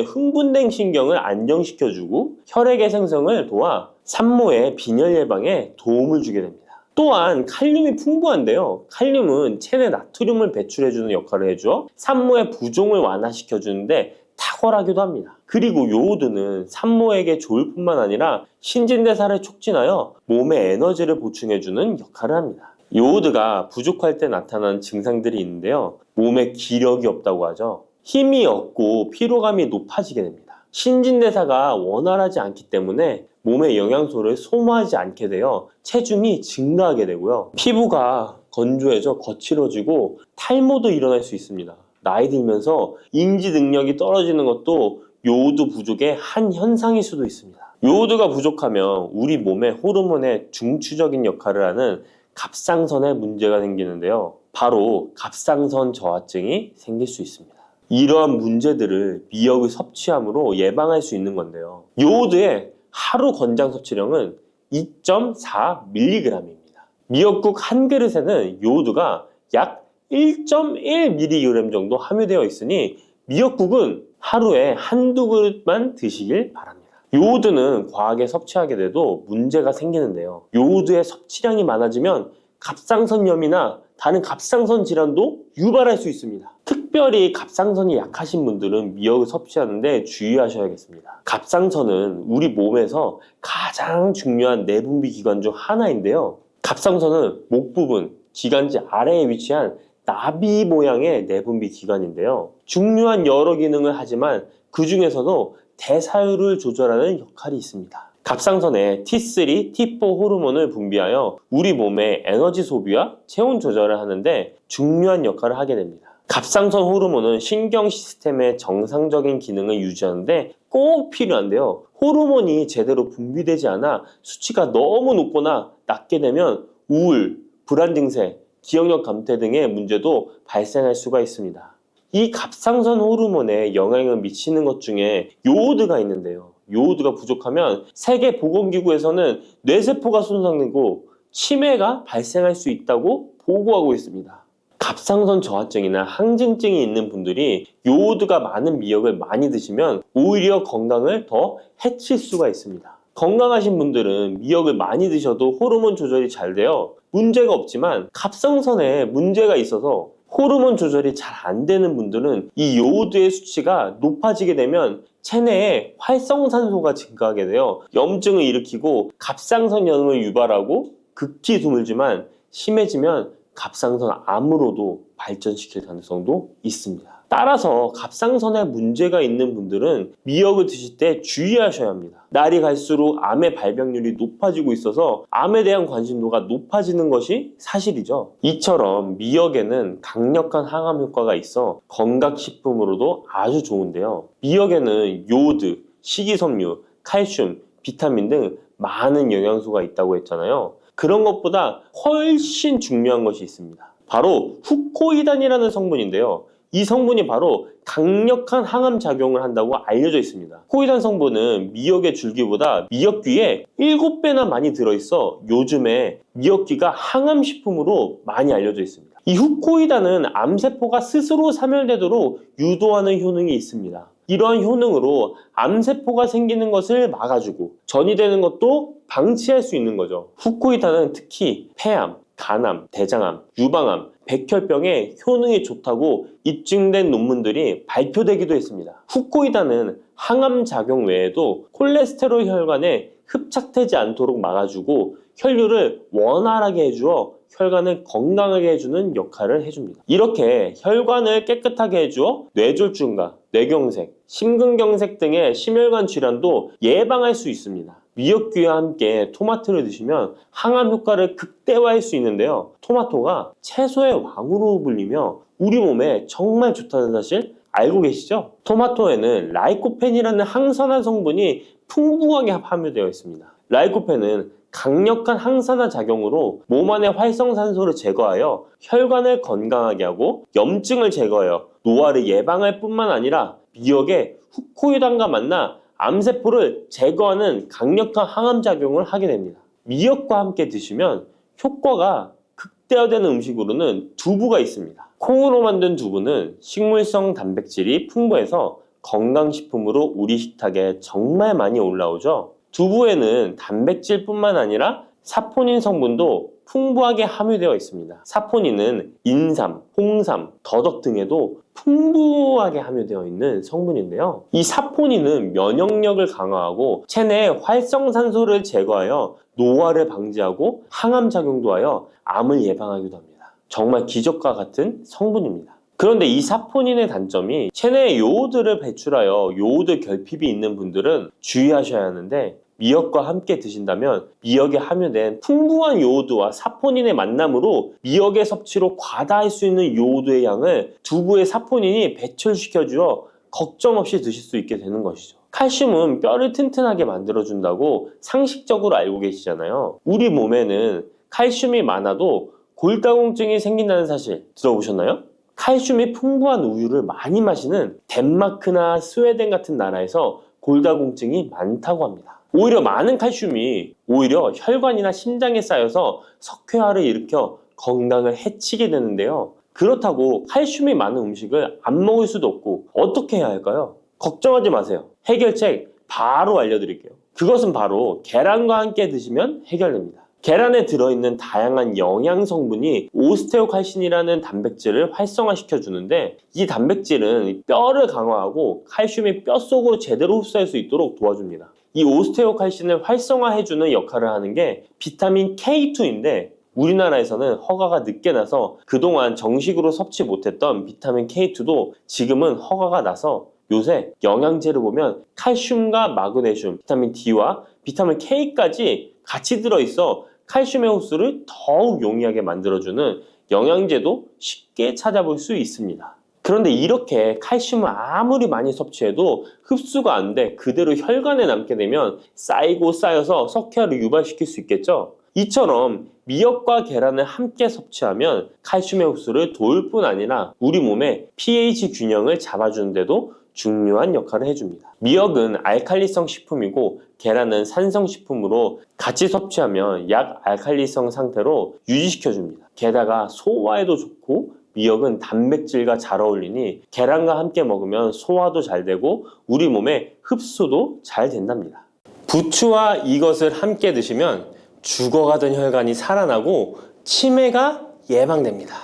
흥분된 신경을 안정시켜주고 혈액의 생성을 도와 산모의 빈혈 예방에 도움을 주게 됩니다. 또한 칼륨이 풍부한데요. 칼륨은 체내 나트륨을 배출해주는 역할을 해줘 산모의 부종을 완화시켜주는데 탁월하기도 합니다. 그리고 요오드는 산모에게 좋을 뿐만 아니라 신진대사를 촉진하여 몸에 에너지를 보충해주는 역할을 합니다. 요오드가 부족할 때 나타나는 증상들이 있는데요. 몸에 기력이 없다고 하죠. 힘이 없고 피로감이 높아지게 됩니다. 신진대사가 원활하지 않기 때문에 몸의 영양소를 소모하지 않게 되어 체중이 증가하게 되고요. 피부가 건조해져 거칠어지고 탈모도 일어날 수 있습니다. 나이 들면서 인지 능력이 떨어지는 것도 요오드 부족의 한 현상일 수도 있습니다. 요오드가 부족하면 우리 몸의 호르몬의 중추적인 역할을 하는 갑상선에 문제가 생기는데요. 바로 갑상선 저하증이 생길 수 있습니다. 이러한 문제들을 미역을 섭취함으로 예방할 수 있는 건데요. 요오드의 하루 권장 섭취량은 2.4mg입니다. 미역국 한 그릇에는 요오드가 약 1.1mg 정도 함유되어 있으니 미역국은 하루에 한두 그릇만 드시길 바랍니다. 요오드는 과하게 섭취하게 돼도 문제가 생기는데요. 요오드의 섭취량이 많아지면 갑상선염이나 다른 갑상선 질환도 유발할 수 있습니다. 특별히 갑상선이 약하신 분들은 미역을 섭취하는데 주의하셔야겠습니다. 갑상선은 우리 몸에서 가장 중요한 내분비 기관 중 하나인데요. 갑상선은 목 부분, 기관지 아래에 위치한 나비 모양의 내분비 기관인데요. 중요한 여러 기능을 하지만 그 중에서도 대사율을 조절하는 역할이 있습니다. 갑상선에 T3, T4 호르몬을 분비하여 우리 몸의 에너지 소비와 체온 조절을 하는데 중요한 역할을 하게 됩니다. 갑상선 호르몬은 신경 시스템의 정상적인 기능을 유지하는데 꼭 필요한데요. 호르몬이 제대로 분비되지 않아 수치가 너무 높거나 낮게 되면 우울, 불안 증세, 기억력 감퇴 등의 문제도 발생할 수가 있습니다. 이 갑상선 호르몬에 영향을 미치는 것 중에 요오드가 있는데요. 요오드가 부족하면 세계보건기구에서는 뇌세포가 손상되고 치매가 발생할 수 있다고 보고하고 있습니다. 갑상선 저하증이나 항진증이 있는 분들이 요오드가 많은 미역을 많이 드시면 오히려 건강을 더 해칠 수가 있습니다. 건강하신 분들은 미역을 많이 드셔도 호르몬 조절이 잘 되어 문제가 없지만 갑상선에 문제가 있어서 호르몬 조절이 잘 안 되는 분들은 이 요오드의 수치가 높아지게 되면 체내에 활성산소가 증가하게 되어 염증을 일으키고 갑상선염을 유발하고 극히 드물지만 심해지면 갑상선 암으로도 발전시킬 가능성도 있습니다. 따라서 갑상선에 문제가 있는 분들은 미역을 드실 때 주의하셔야 합니다. 날이 갈수록 암의 발병률이 높아지고 있어서 암에 대한 관심도가 높아지는 것이 사실이죠. 이처럼 미역에는 강력한 항암 효과가 있어 건강식품으로도 아주 좋은데요. 미역에는 요오드, 식이섬유, 칼슘, 비타민 등 많은 영양소가 있다고 했잖아요. 그런 것보다 훨씬 중요한 것이 있습니다. 바로 후코이단이라는 성분인데요. 이 성분이 바로 강력한 항암 작용을 한다고 알려져 있습니다. 코이단 성분은 미역의 줄기보다 미역귀에 7배나 많이 들어있어 요즘에 미역귀가 항암식품으로 많이 알려져 있습니다. 이 후코이단은 암세포가 스스로 사멸되도록 유도하는 효능이 있습니다. 이러한 효능으로 암세포가 생기는 것을 막아주고 전이 되는 것도 방치할 수 있는 거죠. 후코이단은 특히 폐암, 간암, 대장암, 유방암, 백혈병에 효능이 좋다고 입증된 논문들이 발표되기도 했습니다. 후코이단은 항암 작용 외에도 콜레스테롤 혈관에 흡착되지 않도록 막아주고 혈류를 원활하게 해주어 혈관을 건강하게 해주는 역할을 해줍니다. 이렇게 혈관을 깨끗하게 해주어 뇌졸중과 뇌경색, 심근경색 등의 심혈관 질환도 예방할 수 있습니다. 미역귀와 함께 토마토를 드시면 항암 효과를 극대화할 수 있는데요. 토마토가 채소의 왕으로 불리며 우리 몸에 정말 좋다는 사실 알고 계시죠? 토마토에는 라이코펜이라는 항산화 성분이 풍부하게 함유되어 있습니다. 라이코펜은 강력한 항산화 작용으로 몸 안의 활성산소를 제거하여 혈관을 건강하게 하고 염증을 제거하여 노화를 예방할 뿐만 아니라 미역의 후코이단과 만나 암세포를 제거하는 강력한 항암작용을 하게 됩니다. 미역과 함께 드시면 효과가 극대화되는 음식으로는 두부가 있습니다. 콩으로 만든 두부는 식물성 단백질이 풍부해서 건강식품으로 우리 식탁에 정말 많이 올라오죠. 두부에는 단백질뿐만 아니라 사포닌 성분도 풍부하게 함유되어 있습니다. 사포닌은 인삼, 홍삼, 더덕 등에도 풍부하게 함유되어 있는 성분인데요. 이 사포닌은 면역력을 강화하고 체내의 활성산소를 제거하여 노화를 방지하고 항암작용도 하여 암을 예방하기도 합니다. 정말 기적과 같은 성분입니다. 그런데 이 사포닌의 단점이 체내에 요오드를 배출하여 요오드 결핍이 있는 분들은 주의하셔야 하는데 미역과 함께 드신다면 미역에 함유된 풍부한 요오드와 사포닌의 만남으로 미역의 섭취로 과다할 수 있는 요오드의 양을 두부의 사포닌이 배출시켜주어 걱정 없이 드실 수 있게 되는 것이죠. 칼슘은 뼈를 튼튼하게 만들어준다고 상식적으로 알고 계시잖아요. 우리 몸에는 칼슘이 많아도 골다공증이 생긴다는 사실 들어보셨나요? 칼슘이 풍부한 우유를 많이 마시는 덴마크나 스웨덴 같은 나라에서 골다공증이 많다고 합니다. 오히려 많은 칼슘이 오히려 혈관이나 심장에 쌓여서 석회화를 일으켜 건강을 해치게 되는데요. 그렇다고 칼슘이 많은 음식을 안 먹을 수도 없고 어떻게 해야 할까요? 걱정하지 마세요. 해결책 바로 알려드릴게요. 그것은 바로 계란과 함께 드시면 해결됩니다. 계란에 들어있는 다양한 영양 성분이 오스테오칼신이라는 단백질을 활성화시켜 주는데, 이 단백질은 뼈를 강화하고 칼슘이 뼛속으로 제대로 흡수할 수 있도록 도와줍니다. 이 오스테오칼신을 활성화해주는 역할을 하는 게 비타민 K2인데, 우리나라에서는 허가가 늦게 나서 그동안 정식으로 섭취 못했던 비타민 K2도 지금은 허가가 나서 요새 영양제를 보면 칼슘과 마그네슘, 비타민 D와 비타민 K까지 같이 들어있어 칼슘의 흡수를 더욱 용이하게 만들어주는 영양제도 쉽게 찾아볼 수 있습니다. 그런데 이렇게 칼슘을 아무리 많이 섭취해도 흡수가 안 돼 그대로 혈관에 남게 되면 쌓이고 쌓여서 석회화를 유발시킬 수 있겠죠? 이처럼 미역과 계란을 함께 섭취하면 칼슘의 흡수를 도울 뿐 아니라 우리 몸의 pH 균형을 잡아주는 데도 중요한 역할을 해줍니다. 미역은 알칼리성 식품이고 계란은 산성 식품으로 같이 섭취하면 약알칼리성 상태로 유지시켜줍니다. 게다가 소화에도 좋고 미역은 단백질과 잘 어울리니 계란과 함께 먹으면 소화도 잘 되고 우리 몸의 흡수도 잘 된답니다. 부추와 이것을 함께 드시면 죽어가던 혈관이 살아나고 치매가 예방됩니다.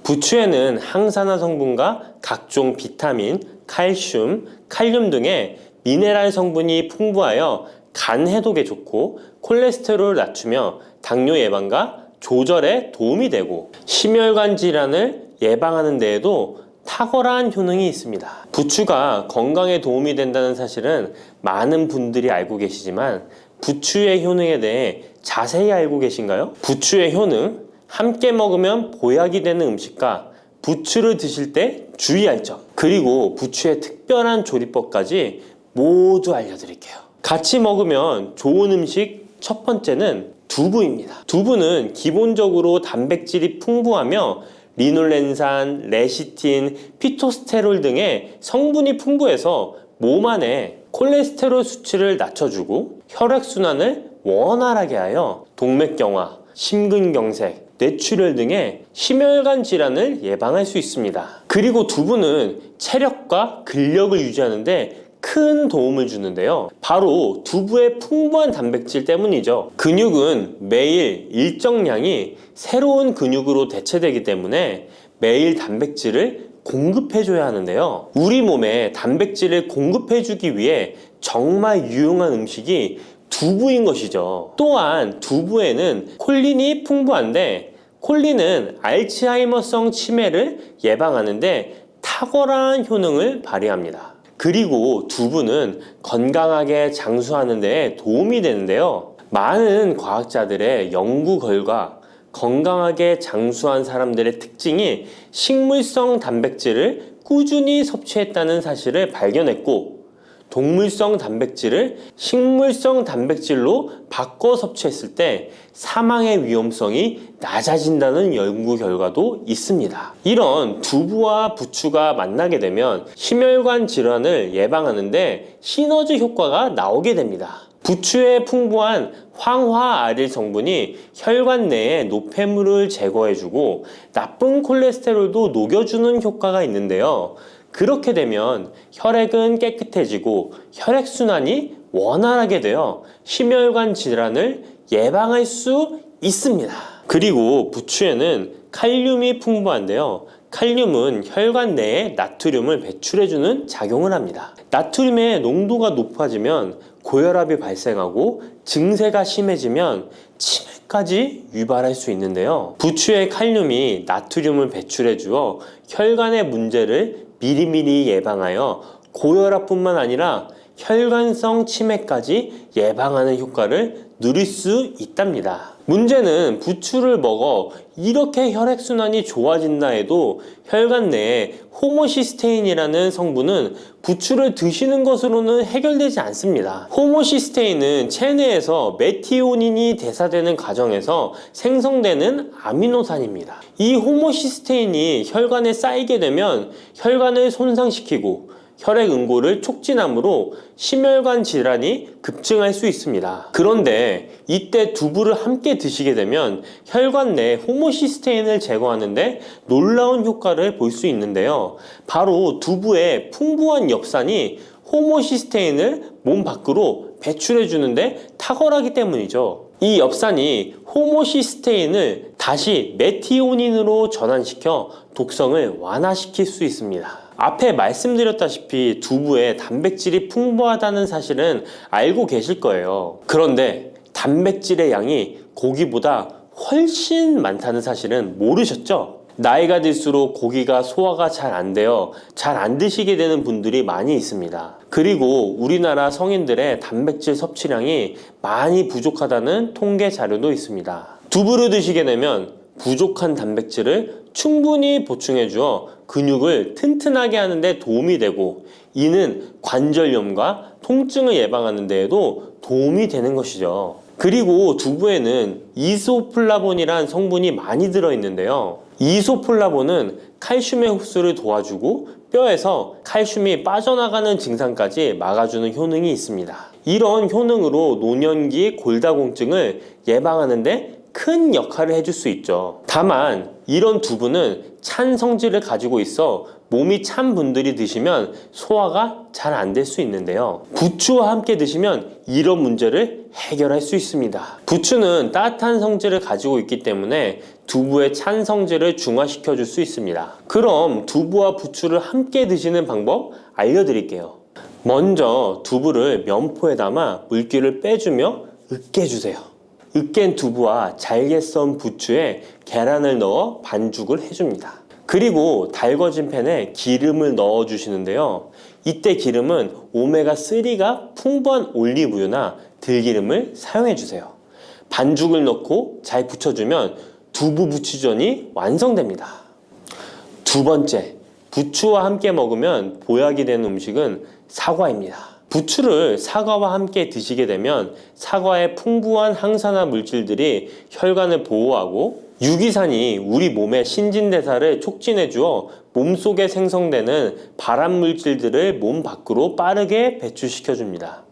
부추에는 항산화 성분과 각종 비타민, 칼슘, 칼륨 등의 미네랄 성분이 풍부하여 간 해독에 좋고 콜레스테롤을 낮추며 당뇨 예방과 조절에 도움이 되고 심혈관 질환을 예방하는 데에도 탁월한 효능이 있습니다. 부추가 건강에 도움이 된다는 사실은 많은 분들이 알고 계시지만 부추의 효능에 대해 자세히 알고 계신가요? 부추의 효능, 함께 먹으면 보약이 되는 음식과 부추를 드실 때 주의할 점, 그리고 부추의 특별한 조리법까지 모두 알려드릴게요. 같이 먹으면 좋은 음식 첫 번째는 두부입니다. 두부는 기본적으로 단백질이 풍부하며 리놀렌산, 레시틴, 피토스테롤 등의 성분이 풍부해서 몸 안에 콜레스테롤 수치를 낮춰주고 혈액순환을 원활하게 하여 동맥경화, 심근경색, 뇌출혈 등의 심혈관 질환을 예방할 수 있습니다. 그리고 두부는 체력과 근력을 유지하는데 큰 도움을 주는데요. 바로 두부의 풍부한 단백질 때문이죠. 근육은 매일 일정량이 새로운 근육으로 대체되기 때문에 매일 단백질을 공급해줘야 하는데요. 우리 몸에 단백질을 공급해주기 위해 정말 유용한 음식이 두부인 것이죠. 또한 두부에는 콜린이 풍부한데 콜린은 알츠하이머성 치매를 예방하는데 탁월한 효능을 발휘합니다. 그리고 두부는 건강하게 장수하는 데 도움이 되는데요. 많은 과학자들의 연구 결과 건강하게 장수한 사람들의 특징이 식물성 단백질을 꾸준히 섭취했다는 사실을 발견했고, 동물성 단백질을 식물성 단백질로 바꿔 섭취했을 때 사망의 위험성이 낮아진다는 연구 결과도 있습니다. 이런 두부와 부추가 만나게 되면 심혈관 질환을 예방하는데 시너지 효과가 나오게 됩니다. 부추의 풍부한 황화아릴 성분이 혈관 내의 노폐물을 제거해주고 나쁜 콜레스테롤도 녹여주는 효과가 있는데요. 그렇게 되면 혈액은 깨끗해지고 혈액순환이 원활하게 되어 심혈관 질환을 예방할 수 있습니다. 그리고 부추에는 칼륨이 풍부한데요. 칼륨은 혈관 내에 나트륨을 배출해주는 작용을 합니다. 나트륨의 농도가 높아지면 고혈압이 발생하고 증세가 심해지면 치매까지 유발할 수 있는데요. 부추의 칼륨이 나트륨을 배출해 주어 혈관의 문제를 미리미리 예방하여 고혈압뿐만 아니라 혈관성 치매까지 예방하는 효과를 누릴 수 있답니다. 문제는 부추를 먹어 이렇게 혈액순환이 좋아진다 해도 혈관 내에 호모시스테인이라는 성분은 부추를 드시는 것으로는 해결되지 않습니다. 호모시스테인은 체내에서 메티오닌이 대사되는 과정에서 생성되는 아미노산입니다. 이 호모시스테인이 혈관에 쌓이게 되면 혈관을 손상시키고 혈액 응고를 촉진하므로 심혈관 질환이 급증할 수 있습니다. 그런데 이때 두부를 함께 드시게 되면 혈관 내 호모시스테인을 제거하는데 놀라운 효과를 볼 수 있는데요. 바로 두부의 풍부한 엽산이 호모시스테인을 몸 밖으로 배출해 주는데 탁월하기 때문이죠. 이 엽산이 호모시스테인을 다시 메티오닌으로 전환시켜 독성을 완화시킬 수 있습니다. 앞에 말씀드렸다시피 두부에 단백질이 풍부하다는 사실은 알고 계실 거예요. 그런데 단백질의 양이 고기보다 훨씬 많다는 사실은 모르셨죠? 나이가 들수록 고기가 소화가 잘 안 되어 잘 안 드시게 되는 분들이 많이 있습니다. 그리고 우리나라 성인들의 단백질 섭취량이 많이 부족하다는 통계 자료도 있습니다. 두부를 드시게 되면 부족한 단백질을 충분히 보충해 주어 근육을 튼튼하게 하는 데 도움이 되고, 이는 관절염과 통증을 예방하는 데에도 도움이 되는 것이죠. 그리고 두부에는 이소플라본이란 성분이 많이 들어있는데요. 이소플라본은 칼슘의 흡수를 도와주고 뼈에서 칼슘이 빠져나가는 증상까지 막아주는 효능이 있습니다. 이런 효능으로 노년기 골다공증을 예방하는 데 큰 역할을 해줄 수 있죠. 다만 이런 두부는 찬 성질을 가지고 있어 몸이 찬 분들이 드시면 소화가 잘 안 될 수 있는데요. 부추와 함께 드시면 이런 문제를 해결할 수 있습니다. 부추는 따뜻한 성질을 가지고 있기 때문에 두부의 찬 성질을 중화시켜 줄 수 있습니다. 그럼 두부와 부추를 함께 드시는 방법 알려드릴게요. 먼저 두부를 면포에 담아 물기를 빼주며 으깨주세요. 으깬 두부와 잘게 썬 부추에 계란을 넣어 반죽을 해줍니다. 그리고 달궈진 팬에 기름을 넣어 주시는데요. 이때 기름은 오메가3가 풍부한 올리브유나 들기름을 사용해 주세요. 반죽을 넣고 잘 부쳐주면 두부 부추전이 완성됩니다. 두 번째, 부추와 함께 먹으면 보약이 되는 음식은 사과입니다. 부추를 사과와 함께 드시게 되면 사과의 풍부한 항산화 물질들이 혈관을 보호하고 유기산이 우리 몸의 신진대사를 촉진해 주어 몸속에 생성되는 발암 물질들을 몸 밖으로 빠르게 배출시켜 줍니다.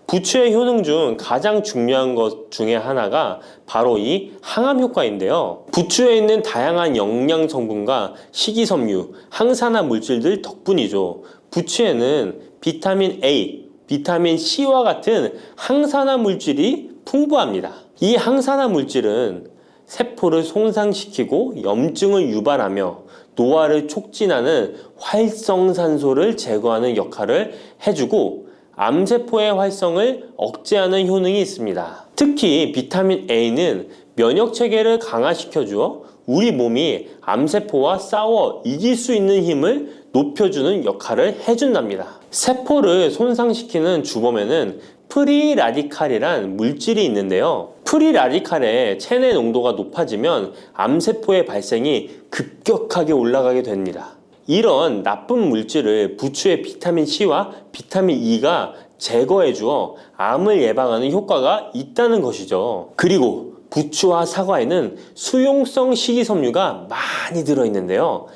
부추의 효능 중 가장 중요한 것 중에 하나가 바로 이 항암 효과인데요. 부추에 있는 다양한 영양 성분과 식이섬유, 항산화 물질들 덕분이죠. 부추에는 비타민 A, 비타민 C와 같은 항산화 물질이 풍부합니다. 이 항산화 물질은 세포를 손상시키고 염증을 유발하며 노화를 촉진하는 활성산소를 제거하는 역할을 해주고 암세포의 활성을 억제하는 효능이 있습니다. 특히 비타민 A는 면역체계를 강화시켜주어 우리 몸이 암세포와 싸워 이길 수 있는 힘을 높여주는 역할을 해준답니다. 세포를 손상시키는 주범에는 프리라디칼이란 물질이 있는데요. 프리라디칼의 체내 농도가 높아지면 암세포의 발생이 급격하게 올라가게 됩니다. 이런 나쁜 물질을 부추의 비타민 C와 비타민 E가 제거해 주어 암을 예방하는 효과가 있다는 것이죠. 그리고 부추와 사과에는 수용성 식이섬유가 많이 들어있는데요.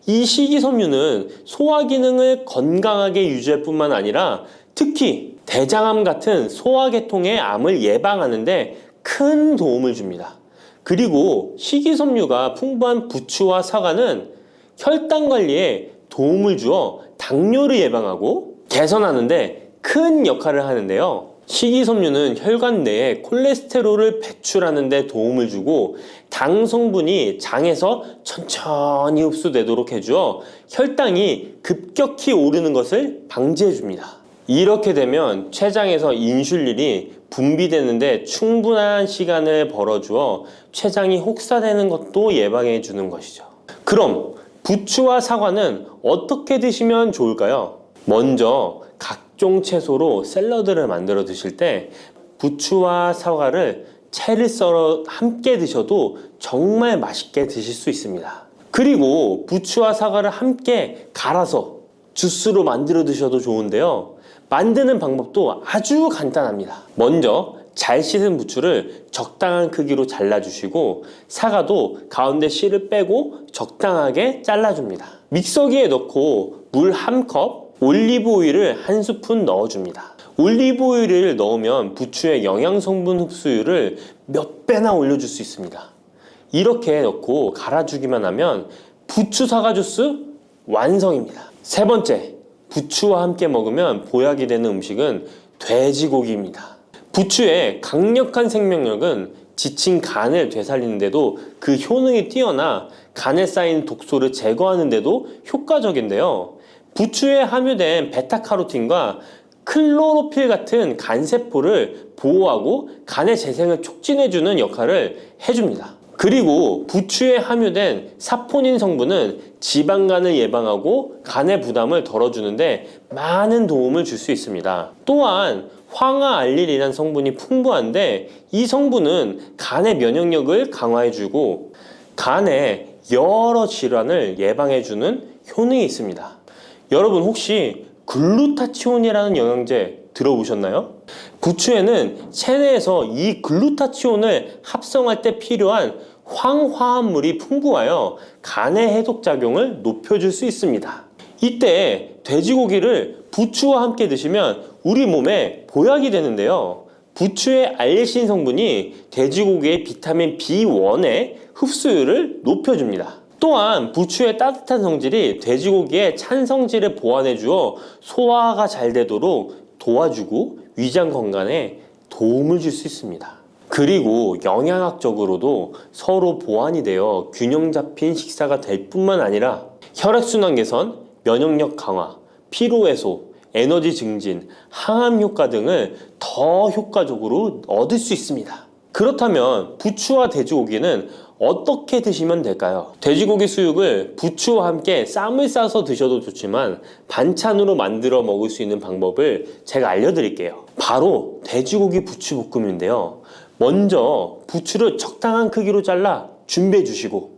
이 식이섬유는 소화 기능을 건강하게 유지할 뿐만 아니라 특히 대장암 같은 소화계통의 암을 예방하는 데 큰 도움을 줍니다. 그리고 식이섬유가 풍부한 부추와 사과는 혈당 관리에 도움을 주어 당뇨를 예방하고 개선하는 데 큰 역할을 하는데요. 식이섬유는 혈관 내에 콜레스테롤을 배출하는 데 도움을 주고 당 성분이 장에서 천천히 흡수되도록 해주어 혈당이 급격히 오르는 것을 방지해 줍니다. 이렇게 되면 췌장에서 인슐린이 분비되는데 충분한 시간을 벌어주어 췌장이 혹사되는 것도 예방해 주는 것이죠. 그럼 부추와 사과는 어떻게 드시면 좋을까요? 먼저 각종 채소로 샐러드를 만들어 드실 때 부추와 사과를 채를 썰어 함께 드셔도 정말 맛있게 드실 수 있습니다. 그리고 부추와 사과를 함께 갈아서 주스로 만들어 드셔도 좋은데요. 만드는 방법도 아주 간단합니다. 먼저 잘 씻은 부추를 적당한 크기로 잘라주시고 사과도 가운데 씨를 빼고 적당하게 잘라줍니다. 믹서기에 넣고 물 1컵, 올리브 오일을 1스푼 넣어줍니다. 올리브 오일을 넣으면 부추의 영양 성분 흡수율을 몇 배나 올려줄 수 있습니다. 이렇게 넣고 갈아주기만 하면 부추 사과 주스 완성입니다. 세 번째, 부추와 함께 먹으면 보약이 되는 음식은 돼지고기입니다. 부추의 강력한 생명력은 지친 간을 되살리는데도 그 효능이 뛰어나 간에 쌓인 독소를 제거하는데도 효과적인데요. 부추에 함유된 베타카로틴과 클로로필 같은 간세포를 보호하고 간의 재생을 촉진해주는 역할을 해줍니다. 그리고 부추에 함유된 사포닌 성분은 지방간을 예방하고 간의 부담을 덜어주는데 많은 도움을 줄 수 있습니다. 또한 황화알릴이라는 성분이 풍부한데 이 성분은 간의 면역력을 강화해주고 간의 여러 질환을 예방해주는 효능이 있습니다. 여러분 혹시 글루타치온이라는 영양제 들어보셨나요? 부추에는 체내에서 이 글루타치온을 합성할 때 필요한 황화합물이 풍부하여 간의 해독작용을 높여줄 수 있습니다. 이때 돼지고기를 부추와 함께 드시면 우리 몸에 보약이 되는데요. 부추의 알리신 성분이 돼지고기의 비타민 B1의 흡수율을 높여줍니다. 또한 부추의 따뜻한 성질이 돼지고기의 찬 성질을 보완해 주어 소화가 잘 되도록 도와주고 위장 건강에 도움을 줄 수 있습니다. 그리고 영양학적으로도 서로 보완이 되어 균형 잡힌 식사가 될 뿐만 아니라 혈액순환 개선, 면역력 강화, 피로 해소, 에너지 증진, 항암 효과 등을 더 효과적으로 얻을 수 있습니다. 그렇다면 부추와 돼지고기는 어떻게 드시면 될까요? 돼지고기 수육을 부추와 함께 쌈을 싸서 드셔도 좋지만 반찬으로 만들어 먹을 수 있는 방법을 제가 알려드릴게요. 바로 돼지고기 부추볶음인데요. 먼저 부추를 적당한 크기로 잘라 준비해 주시고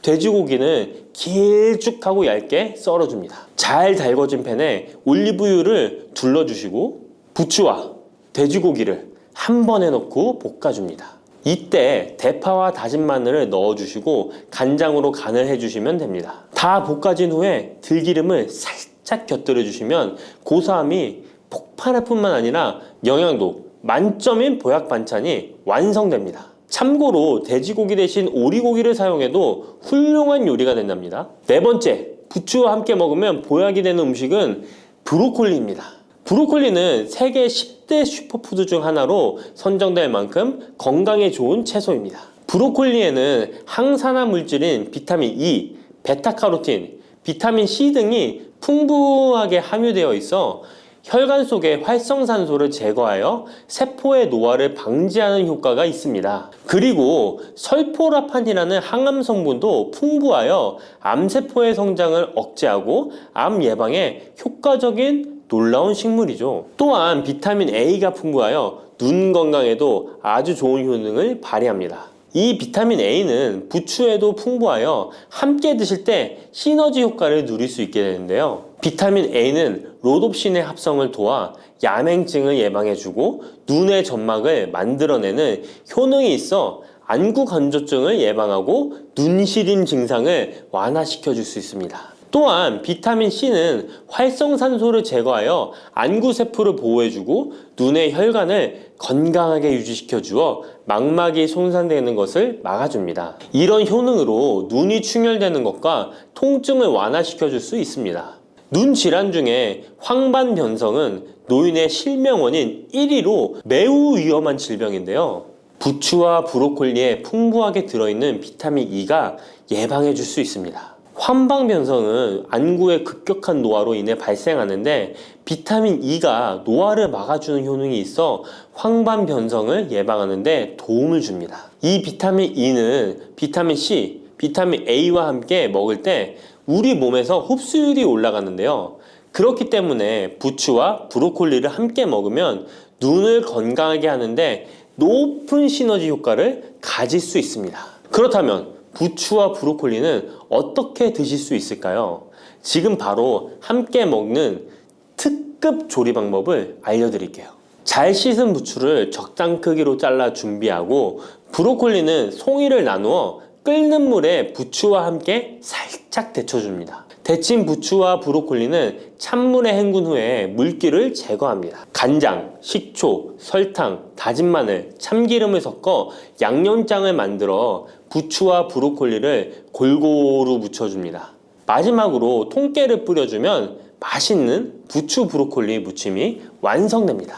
돼지고기는 길쭉하고 얇게 썰어줍니다. 잘 달궈진 팬에 올리브유를 둘러주시고 부추와 돼지고기를 한 번에 넣고 볶아줍니다. 이때 대파와 다진 마늘을 넣어주시고 간장으로 간을 해주시면 됩니다. 다 볶아진 후에 들기름을 살짝 곁들여 주시면 고소함이 폭발할 뿐만 아니라 영양도 만점인 보약 반찬이 완성됩니다. 참고로 돼지고기 대신 오리고기를 사용해도 훌륭한 요리가 된답니다. 네 번째, 부추와 함께 먹으면 보약이 되는 음식은 브로콜리입니다. 브로콜리는 세계 10대 슈퍼푸드 중 하나로 선정될 만큼 건강에 좋은 채소입니다. 브로콜리에는 항산화 물질인 비타민 E, 베타카로틴, 비타민 C 등이 풍부하게 함유되어 있어 혈관 속의 활성산소를 제거하여 세포의 노화를 방지하는 효과가 있습니다. 그리고 설포라판이라는 항암 성분도 풍부하여 암세포의 성장을 억제하고 암 예방에 효과적인 놀라운 식물이죠. 또한 비타민 A가 풍부하여 눈 건강에도 아주 좋은 효능을 발휘합니다. 이 비타민 A는 부추에도 풍부하여 함께 드실 때 시너지 효과를 누릴 수 있게 되는데요. 비타민 A는 로놉신의 합성을 도와 야맹증을 예방해주고 눈의 점막을 만들어내는 효능이 있어 안구 건조증을 예방하고 눈시림 증상을 완화시켜줄 수 있습니다. 또한 비타민 C는 활성산소를 제거하여 안구세포를 보호해주고 눈의 혈관을 건강하게 유지시켜 주어 망막이 손상되는 것을 막아줍니다. 이런 효능으로 눈이 충혈되는 것과 통증을 완화시켜 줄 수 있습니다. 눈 질환 중에 황반변성은 노인의 실명원인 1위로 매우 위험한 질병인데요. 부추와 브로콜리에 풍부하게 들어있는 비타민 E가 예방해 줄 수 있습니다. 황반변성은 안구의 급격한 노화로 인해 발생하는데 비타민 E가 노화를 막아주는 효능이 있어 황반변성을 예방하는 데 도움을 줍니다. 이 비타민 E는 비타민 C, 비타민 A와 함께 먹을 때 우리 몸에서 흡수율이 올라가는데요. 그렇기 때문에 부추와 브로콜리를 함께 먹으면 눈을 건강하게 하는데 높은 시너지 효과를 가질 수 있습니다. 그렇다면 부추와 브로콜리는 어떻게 드실 수 있을까요? 지금 바로 함께 먹는 특급 조리 방법을 알려드릴게요. 잘 씻은 부추를 적당 크기로 잘라 준비하고 브로콜리는 송이를 나누어 끓는 물에 부추와 함께 살짝 데쳐줍니다. 데친 부추와 브로콜리는 찬물에 헹군 후에 물기를 제거합니다. 간장, 식초, 설탕, 다진 마늘, 참기름을 섞어 양념장을 만들어 부추와 브로콜리를 골고루 묻혀줍니다. 마지막으로 통깨를 뿌려주면 맛있는 부추 브로콜리 무침이 완성됩니다.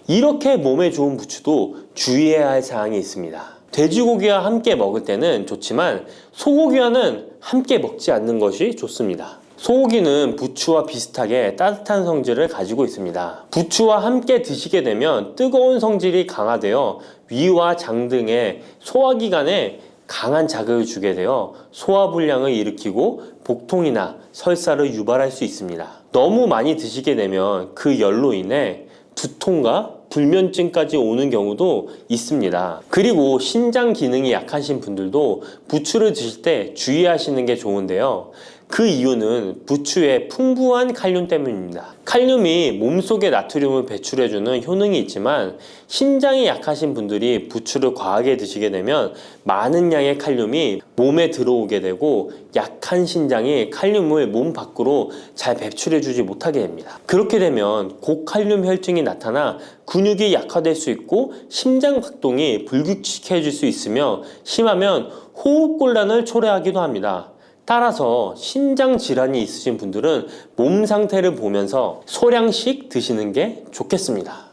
이렇게 몸에 좋은 부추도 주의해야 할 사항이 있습니다. 돼지고기와 함께 먹을 때는 좋지만 소고기와는 함께 먹지 않는 것이 좋습니다. 소고기는 부추와 비슷하게 따뜻한 성질을 가지고 있습니다. 부추와 함께 드시게 되면 뜨거운 성질이 강화되어 위와 장 등의 소화기관에 강한 자극을 주게 되어 소화불량을 일으키고 복통이나 설사를 유발할 수 있습니다. 너무 많이 드시게 되면 그 열로 인해 두통과 불면증까지 오는 경우도 있습니다. 그리고 신장 기능이 약하신 분들도 부추를 드실 때 주의하시는 게 좋은데요. 그 이유는 부추의 풍부한 칼륨 때문입니다. 칼륨이 몸속에 나트륨을 배출해주는 효능이 있지만 신장이 약하신 분들이 부추를 과하게 드시게 되면 많은 양의 칼륨이 몸에 들어오게 되고 약한 신장이 칼륨을 몸 밖으로 잘 배출해주지 못하게 됩니다. 그렇게 되면 고칼륨 혈증이 나타나 근육이 약화될 수 있고 심장 박동이 불규칙해질 수 있으며 심하면 호흡곤란을 초래하기도 합니다. 따라서 신장 질환이 있으신 분들은 몸 상태를 보면서 소량씩 드시는 게 좋겠습니다.